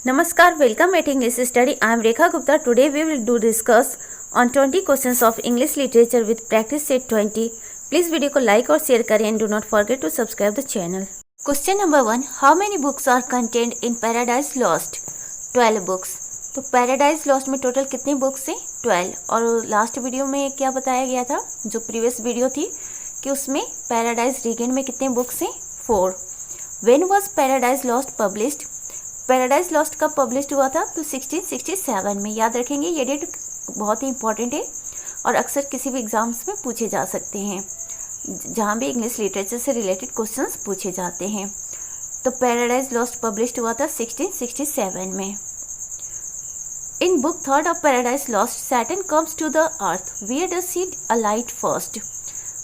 Namaskar, welcome at English Study. I am Rekha Gupta. Today we will discuss on 20 questions of English literature with practice set 20. Please video को like और share करें and do not forget to subscribe the channel. Question number 1. How many books are contained in Paradise Lost? 12 books. तो Paradise Lost में total कितनी books हैं? 12. और last video में क्या बताया गया था, जो प्रीवियस वीडियो थी, कि उसमें Paradise Regained में कितने बुक्स हैं? 4. When was Paradise Lost published? Paradise lost कब पब्लिश हुआ था? तो 1667 में. याद रखेंगे, ये डेट बहुत ही इंपॉर्टेंट है और अक्सर किसी भी एग्जाम्स में पूछे जा सकते हैं, जहाँ भी इंग्लिश लिटरेचर से रिलेटेड क्वेश्चंस पूछे जाते हैं. तो पैराडाइज लॉस्ट पब्लिश हुआ था 1667 में. In book third of Paradise Lost Saturn comes to the earth, where does he alight first.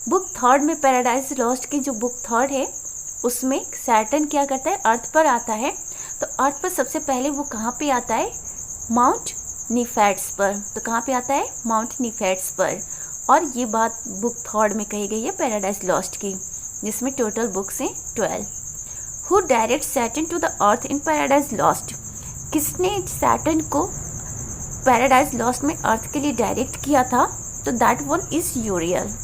Book third में पैराडाइज लॉस्ट की जो बुक थर्ड है उसमें सैटर्न क्या करता है? अर्थ पर आता है. तो अर्थ पर सबसे पहले वो कहाँ पे आता है? माउंट निफेट्स पर. तो कहाँ पे आता है? माउंट निफेट्स पर. और ये बात बुक थर्ड में कही गई है पैराडाइज लॉस्ट की, जिसमें टोटल बुक्स हैं 12. Who direct Saturn to the earth in Paradise Lost? किसने सैटर्न को पैराडाइज लॉस्ट में अर्थ के लिए डायरेक्ट किया था? तो that one is Uriel.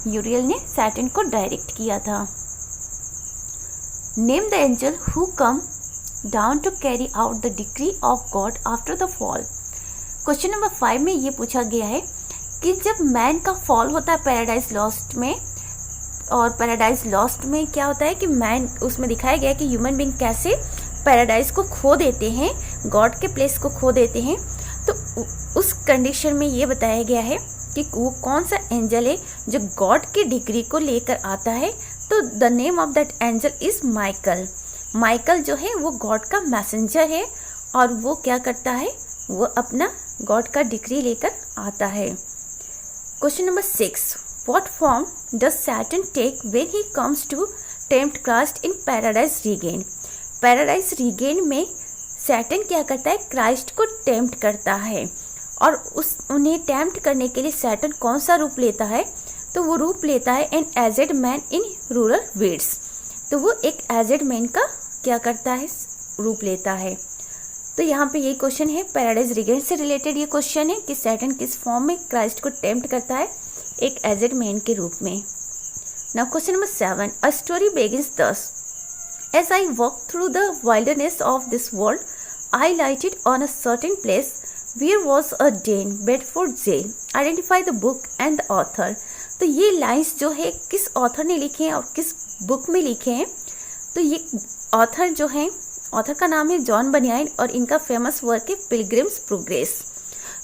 Uriel ने सैटर्न को डायरेक्ट किया था. Name the angel who come down to carry out the decree of God after the fall. Question number 5 में ये पूछा गया है कि जब मैन का फॉल होता है पैराडाइज लॉस्ट में, और पैराडाइज लॉस्ट में क्या होता है कि मैन, उसमें दिखाया गया है कि ह्यूमन बीइंग कैसे पैराडाइज को खो देते हैं, गॉड के प्लेस को खो देते हैं. तो उस कंडीशन में ये बताया गया है कि वो कौन सा एंजल है जो गॉड की डिग्री को लेकर आता है. तो the name of that angel is Michael. Michael जो है वो गॉड का मैसेंजर है और वो क्या करता है? वो अपना गॉड का डिग्री लेकर आता है. Question number 6. What form does Saturn take when he comes to tempt Christ in Paradise Regain? Paradise Regain में सैटर्न क्या करता है? क्राइस्ट को टेम्प्ट करता है. और उन्हें टेम्प्ट करने के लिए सैटर्न कौन सा रूप लेता है? तो वो रूप लेता है an aged man in rural weeds. तो वो एक एजेड मैन का क्या करता है? रूप लेता है. तो यहाँ पे ये क्वेश्चन है, पैराडाइज रीगेन से रिलेटेड ये क्वेश्चन है कि सैटर्न किस फॉर्म में क्राइस्ट को टेम्प्ट करता है? एक एजेड मैन के रूप में. Now question number 7. A story begins thus. As I walk through the wilderness of this world I lighted on a certain place where was a den Bedford jail. Identify the book and the author. तो ये lines जो है किस author ने लिखे हैं और किस बुक में लिखे हैं? तो ये ऑथर जो है, ऑथर का नाम है जॉन बनियाइन और इनका फेमस वर्क है पिलग्रिम्स प्रोग्रेस.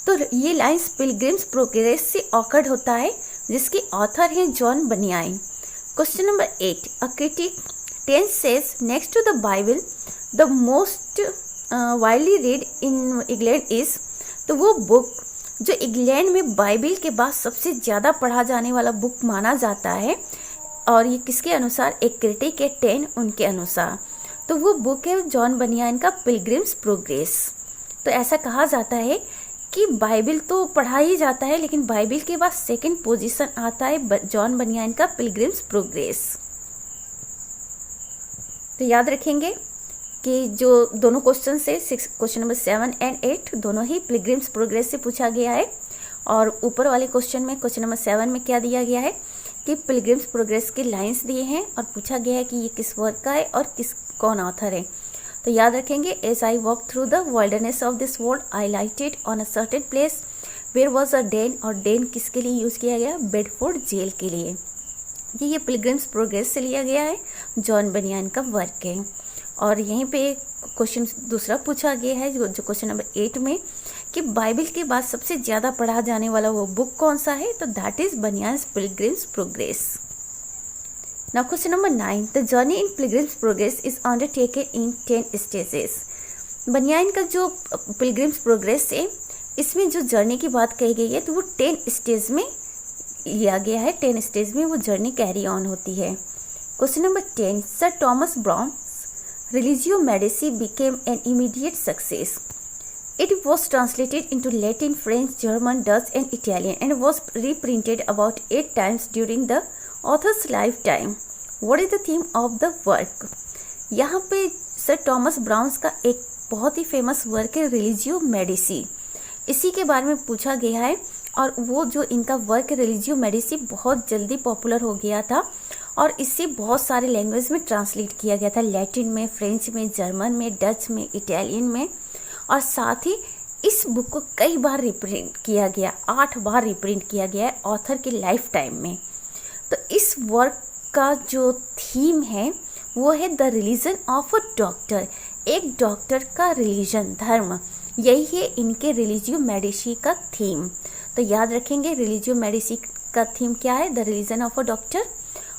तो ये लाइन्स पिलग्रिम्स प्रोग्रेस से ऑकर्ड होता है, जिसके ऑथर हैं John Bunyan. Question number 8. A critic 10 says next to the Bible the most widely read in England is. तो वो बुक जो इंग्लैंड में बाइबल के बाद सबसे ज़्यादा पढ़ा जाने वाला बुक माना जाता है, और ये किसके अनुसार? एक क्रिटिक है 10 उनके अनुसार. तो वो बुक है जॉन बनियाइन का पिलग्रिम्स प्रोग्रेस. तो ऐसा कहा जाता है कि बाइबल तो पढ़ा ही जाता है, लेकिन बाइबल के बाद सेकंड पोजीशन आता है जॉन बनियाइन का पिलग्रिम्स प्रोग्रेस. तो याद रखेंगे कि जो दोनों क्वेश्चन से क्वेश्चन नंबर 7 एंड 8 दोनों ही पिलग्रिम्स प्रोग्रेस से पूछा गया है. और ऊपर वाले क्वेश्चन में, क्वेश्चन नंबर 7 में क्या दिया गया है कि पिलग्रिम्स प्रोग्रेस के लाइंस दिए हैं और पूछा गया है कि ये किस वर्क का है और कौन ऑथर है. तो याद रखेंगे, as I walk through the wilderness of this world I lighted on a certain place where was a den. और डेन किसके लिए यूज़ किया गया? बेडफोर्ड जेल के लिए. ये पिलग्रिम्स प्रोग्रेस से लिया गया है, जॉन बनियान का वर्क है. और यहीं पे क्वेश्चन दूसरा पूछा गया है, जो क्वेश्चन नंबर 8 में, कि बाइबल के बाद सबसे ज़्यादा पढ़ा जाने वाला वो बुक कौन सा है? तो that is Bunyan's Pilgrim's Progress. Now question number 9. The journey in Pilgrim's Progress is undertaken in 10 stages. Bunyan का जो पिलग्रिम्स प्रोग्रेस है, इसमें जो जर्नी की बात कही गई है, तो वो 10 स्टेज में लिया गया है. 10 स्टेज में वो जर्नी कैरी ऑन होती है. Question number 10. Sir Thomas brown Religio Medici became an immediate success. It was translated into Latin, French, German, Dutch and Italian and was reprinted about 8 times during the author's lifetime. What is the theme of the work? यहाँ पे sir Thomas browns का एक बहुत ही famous work है religio Medici, इसी के बारे में पूछा गया है। और वो जो इनका वर्क रिलीजियो मेडिसी बहुत जल्दी पॉपुलर हो गया था और इसे बहुत सारे लैंग्वेज में ट्रांसलेट किया गया था, लैटिन में, फ्रेंच में, जर्मन में, डच में, इटालियन में। और साथ ही इस बुक को कई बार रिप्रिंट किया गया, 8 बार रिप्रिंट किया गया है ऑथर के लाइफ टाइम में। तो इस वर्क का जो थीम है वो है the religion of a doctor, एक डॉक्टर का रिलीजन, धर्म, यही है इनके रिलीजियो मेडिसी का थीम। तो याद रखेंगे रिलीजियो मेडिसी का थीम क्या है, the religion of a doctor.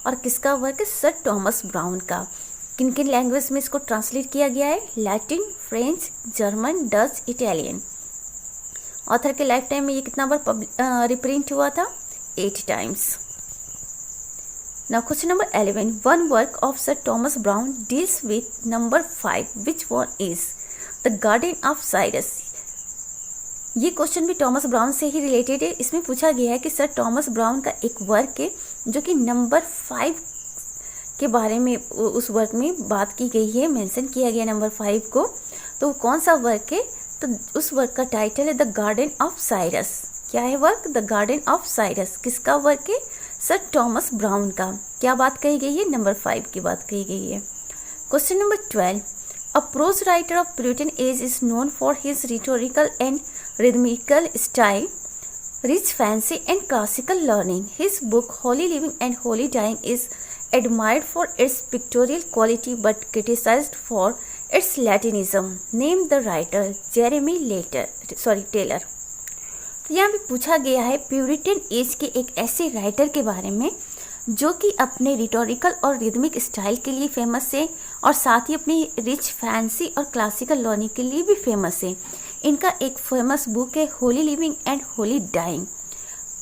और किसका वर्क है, सर थॉमस ब्राउन का। किन किन लैंग्वेज में इसको ट्रांसलेट किया गया है, Latin, French, German, Dutch, Italian. Author के लाइफ टाइम में ये कितना बार रिप्रिंट हुआ था, 8 times. Now question number 11. One work of Sir Thomas Browne deals with number 5. Which one is? The Garden of Cyrus. ये क्वेश्चन भी थॉमस ब्राउन से ही related है। इसमें पूछा गया है कि सर थॉमस ब्राउन का एक वर्क है जो कि नंबर 5 के बारे में उस वर्क में बात की गई है, मेंशन किया गया नंबर 5 को। तो कौन सा वर्क है, तो उस वर्क का टाइटल है द गार्डन ऑफ साइरस। क्या है work, the garden of Cyrus. किसका वर्क है, सर थॉमस ब्राउन का। क्या बात कही गई है, नंबर 5 की बात कही गई है। Question number 12. A prose writer of Puritan age is known for his rhetorical and rhythmical style, rich fancy and classical learning. His book Holy Living and Holy Dying is admired for its pictorial quality but criticized for its Latinism. Name the writer. Jeremy Taylor. तो यहाँ पे पूछा गया है Puritan as के एक ऐसे writer के बारे में जो कि अपने रिटोरिकल और रिदमिक स्टाइल के लिए फेमस है और साथ ही अपनी रिच फैंसी और क्लासिकल लर्निंग के लिए भी फेमस है। इनका एक फेमस बुक है Holy Living and Holy Dying.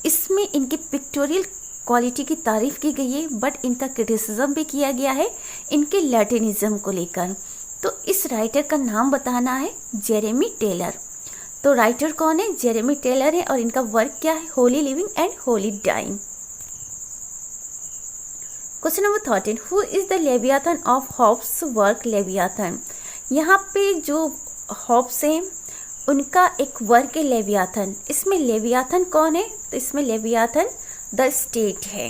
इसमें इनकी पिक्टोरियल क्वालिटी की तारीफ की गई है बट इनका क्रिटिसिज्म भी किया गया है इनके लैटिनिज्म को लेकर। तो इस राइटर का नाम बताना है, जेरेमी टेलर। तो राइटर कौन है, जेरेमी टेलर है और इनका वर्क क्या है, Holy Living and Holy Dying. Question number 13. Who is the Leviathan of Hobbes work Leviathan. यहाँ पे जो हॉब्स हैं उनका एक वर्क है लेवियाथन। इसमें लेवियाथन कौन है, तो इसमें लेवियाथन द स्टेट है।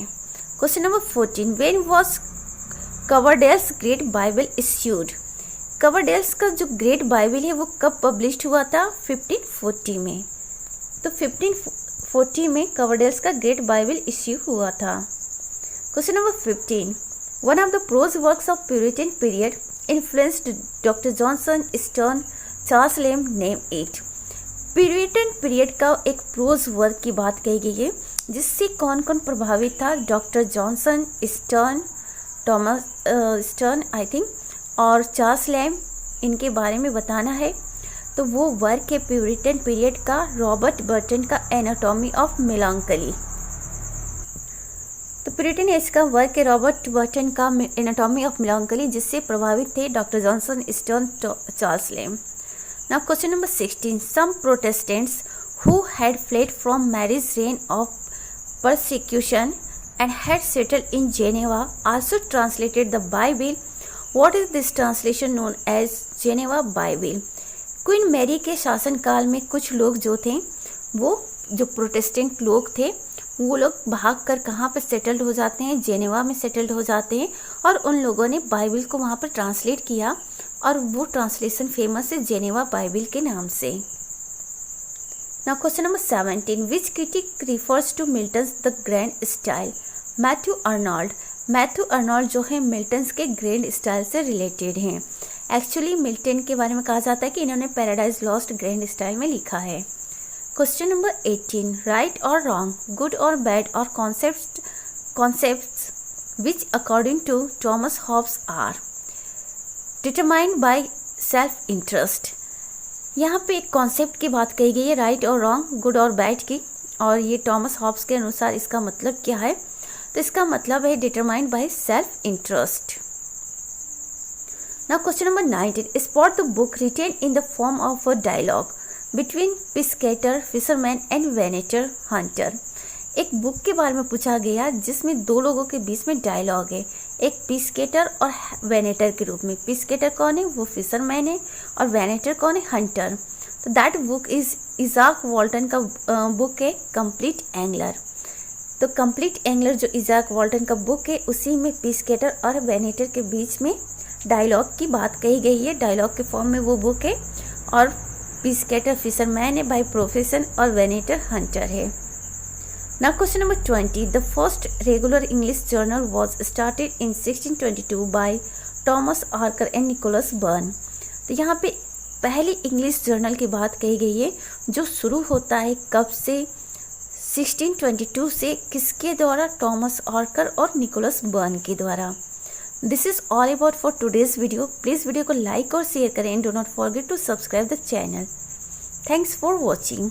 Question number 14. When was Coverdale's Great Bible issued. Coverdale's का जो ग्रेट बाइबल है वो कब पब्लिश्ड हुआ था, 1540 में। तो 1540 में कवरडेल्स का ग्रेट बाइबल इश्यू हुआ था। Question number 15. One of the prose works of Puritan period influenced Doctor Johnson, Sterne, Charles Lamb, name it. Puritan period का एक प्रोज वर्क की बात कही गई है जिससे कौन कौन प्रभावित था, doctor Johnson, stern, Thomas stern I think, और चार्ल्स लेम, इनके बारे में बताना है। तो वो वर्क है प्यूरिटन पीरियड का रॉबर्ट बर्टन का एनाटॉमी ऑफ मेलांकली। तो प्यूरिटन एज का वर्क है रॉबर्ट बर्टन का एनाटॉमी ऑफ मेलांकली जिससे प्रभावित थे doctor Johnson, Sterne, Charles lame. Now question number 16. Some Protestants who had fled from Mary's reign of persecution and had settled in Geneva also translated the Bible. What is this translation known as Geneva Bible? Queen Mary के शासनकाल में कुछ लोग जो थे वो जो Protestant लोग थे वो लोग भाग कर कहाँ पर सेटल्ड हो जाते हैं, जेनेवा में सेटल्ड हो जाते हैं और उन लोगों ने बाइबल को वहाँ पर ट्रांसलेट किया और वो ट्रांसलेशन फेमस है जेनेवा बाइबल के नाम से। Now question number 17. Which critic refers to Milton's the grand style. Matthew Arnold. Matthew Arnold जो है मिल्टन्स के ग्रैंड स्टाइल से रिलेटेड हैं। एक्चुअली मिल्टन के बारे में कहा जाता है कि इन्होंने पैराडाइज लॉस्ट ग्रैंड स्टाइल में लिखा है। Question number 18. राइट और रॉन्ग, गुड और बैड और concepts which according to Thomas Hobbes are determined by self interest. यहाँ पे एक कॉन्सेप्ट की बात कही गई है राइट और रॉन्ग, गुड और बैड की, और ये थॉमस हॉब्स के अनुसार इसका मतलब क्या है, तो इसका मतलब है determined by self interest. Now question number 19. Spot the book written in the form of a dialogue between Piscator, fisherman and Venator hunter. एक बुक के बारे में पूछा गया जिसमें दो लोगों के बीच में डायलॉग है, एक पिस्केटर और वेनेटर के रूप में। पिस्केटर कौन है? वो फिशरमैन है, और वेनेटर कौन है? हंटर। तो दैट बुक इज इजाक वॉल्टन का बुक है कंप्लीट एंगलर। तो कंप्लीट एंगलर जो इजाक वॉल्टन का बुक है, उसी में पिस्केटर और वेनेटर के बीच में डायलॉग की बात कही गई है। डायलॉग के फॉर्म में वो बुक है, और पिस्केटर फिशरमैन है बाय प्रोफेशन और वेनेटर हंटर है। Now question number 20. The first regular English journal was started in 1622 by Thomas Harker and Nicholas Byrne. तो यहाँ पे पहली इंग्लिश जर्नल की बात कही गई है जो शुरू होता है कब से? 1622 से। किसके द्वारा? टॉमस आर्कर और निकोलस बर्न के द्वारा। This is all about for today's video. Please video को लाइक और शेयर करें and do not forget to subscribe the channel. Thanks for watching.